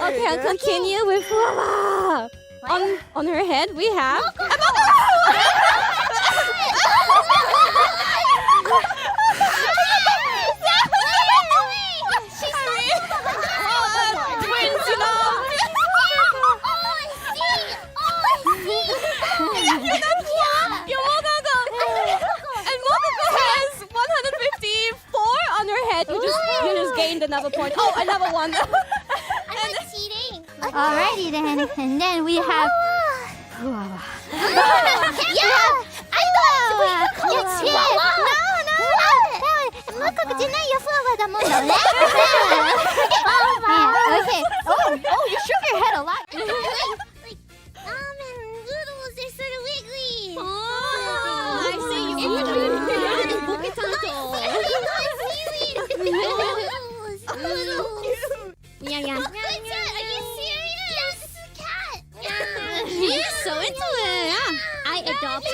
Okay, I'll continue with Fuwawa. On her head, we have. Twins, you know. And Mokoco has 154 on her head. You just gained another point. Oh, another one. Alrighty then, and then we have Fuwawa. It's here. No. Mokoco じゃないよ、Fuwawa だもんだね。Okay. Oh, you shook your head a lot. Ramen noodles, they're sort of wiggly. I see you. Yeah. Are you serious? Yes, this is a cat. She's so into it. Yeah. I adopt.